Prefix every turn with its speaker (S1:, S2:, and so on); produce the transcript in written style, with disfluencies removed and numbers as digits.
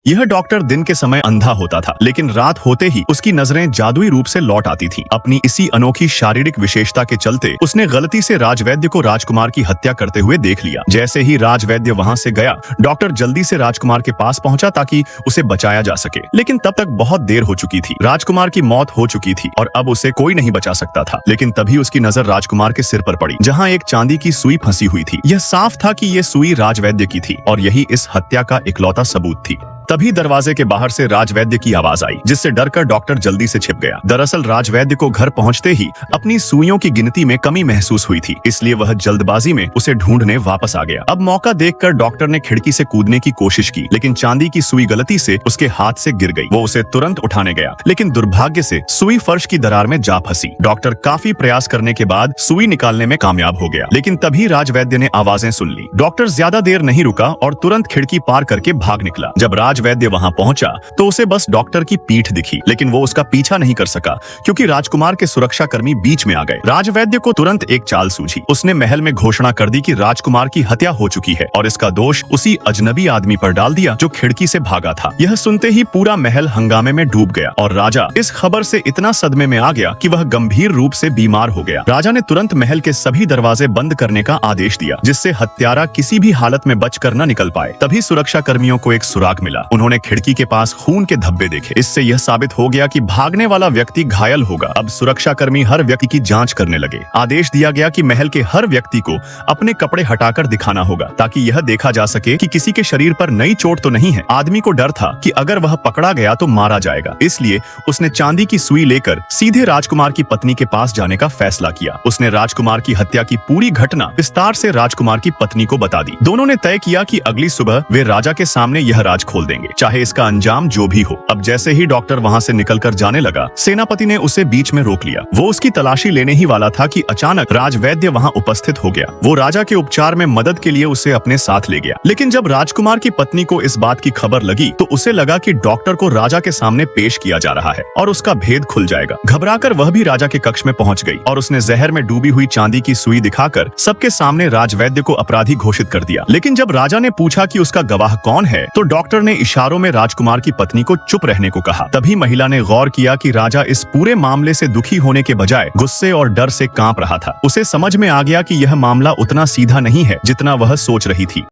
S1: यह डॉक्टर दिन के समय अंधा होता था, लेकिन रात होते ही उसकी नजरें जादुई रूप से लौट आती थीं। अपनी इसी अनोखी शारीरिक विशेषता के चलते उसने गलती से राजवैद्य को राजकुमार की हत्या करते हुए देख लिया। जैसे ही राजवैद्य वहां से गया, डॉक्टर जल्दी से राजकुमार के पास पहुंचा ताकि उसे बचाया जा सके, लेकिन तब तक बहुत देर हो चुकी थी। राजकुमार की मौत हो चुकी थी और अब उसे कोई नहीं बचा सकता था। लेकिन तभी उसकी नजर राजकुमार के सिर पर पड़ी, जहां एक चांदी की सुई फंसी हुई थी। यह साफ था कि यह सुई राजवैद्य की थी और यही इस हत्या का इकलौता सबूत थी। तभी दरवाजे के बाहर से राजवैद्य की आवाज आई, जिससे डरकर डॉक्टर जल्दी से छिप गया। दरअसल राजवैद्य को घर पहुंचते ही अपनी सुइयों की गिनती में कमी महसूस हुई थी, इसलिए वह जल्दबाजी में उसे ढूंढने वापस आ गया। अब मौका देखकर डॉक्टर ने खिड़की से कूदने की कोशिश की, लेकिन चांदी की सुई गलती से उसके हाथ से गिर गई। वो उसे तुरंत उठाने गया, लेकिन दुर्भाग्य से सुई फर्श की दरार में जा फंसी। डॉक्टर काफी प्रयास करने के बाद सुई निकालने में कामयाब हो गया, लेकिन तभी राजवैद्य ने आवाजें सुन ली। डॉक्टर ज्यादा देर नहीं रुका और तुरंत खिड़की पार करके भाग निकला। जब राजवैद्य वहां पहुंचा तो उसे बस डॉक्टर की पीठ दिखी, लेकिन वो उसका पीछा नहीं कर सका क्योंकि राजकुमार के सुरक्षाकर्मी बीच में आ गए। राजवैद्य को तुरंत एक चाल सूझी। उसने महल में घोषणा कर दी कि राजकुमार की हत्या हो चुकी है और इसका दोष उसी अजनबी आदमी पर डाल दिया जो खिड़की से भागा था। यह सुनते ही पूरा महल हंगामे में डूब गया और राजा इस खबर से इतना सदमे में आ गया कि वह गंभीर रूप से बीमार हो गया। राजा ने तुरंत महल के सभी दरवाजे बंद करने का आदेश दिया, जिससे हत्यारा किसी भी हालत में बचकर न निकल पाए। तभी सुरक्षा कर्मियों को एक सुराग मिला। उन्होंने खिड़की के पास खून के धब्बे देखे। इससे यह साबित हो गया कि भागने वाला व्यक्ति घायल होगा। अब सुरक्षा कर्मी हर व्यक्ति की जांच करने लगे। आदेश दिया गया कि महल के हर व्यक्ति को अपने कपड़े हटाकर दिखाना होगा, ताकि यह देखा जा सके कि किसी के शरीर पर नई चोट तो नहीं है। आदमी को डर था कि अगर वह पकड़ा गया तो मारा जाएगा, इसलिए उसने चांदी की सुई लेकर सीधे राजकुमार की पत्नी के पास जाने का फैसला किया। उसने राजकुमार की हत्या की पूरी घटना विस्तार से राजकुमार की पत्नी को बता दी। दोनों ने तय किया कि अगली सुबह वे राजा के सामने यह राज खोल देंगे, चाहे इसका अंजाम जो भी हो। अब जैसे ही डॉक्टर वहां से निकलकर जाने लगा, सेनापति ने उसे बीच में रोक लिया। वो उसकी तलाशी लेने ही वाला था कि अचानक राजवैद्य वहां उपस्थित हो गया। वो राजा के उपचार में मदद के लिए उसे अपने साथ ले गया। लेकिन जब राजकुमार की पत्नी को इस बात की खबर लगी तो उसे लगा कि डॉक्टर को राजा के सामने पेश किया जा रहा है और उसका भेद खुल जाएगा। घबराकर वह भी राजा के कक्ष में पहुंच गई और उसने जहर में डूबी हुई चांदी की सुई दिखाकर सबके सामने राजवैद्य को अपराधी घोषित कर दिया। लेकिन जब राजा ने पूछा कि उसका गवाह कौन है, तो डॉक्टर ने इशारों में राजकुमार की पत्नी को चुप रहने को कहा। तभी महिला ने गौर किया कि राजा इस पूरे मामले से दुखी होने के बजाय गुस्से और डर से कांप रहा था। उसे समझ में आ गया कि यह मामला उतना सीधा नहीं है जितना वह सोच रही थी।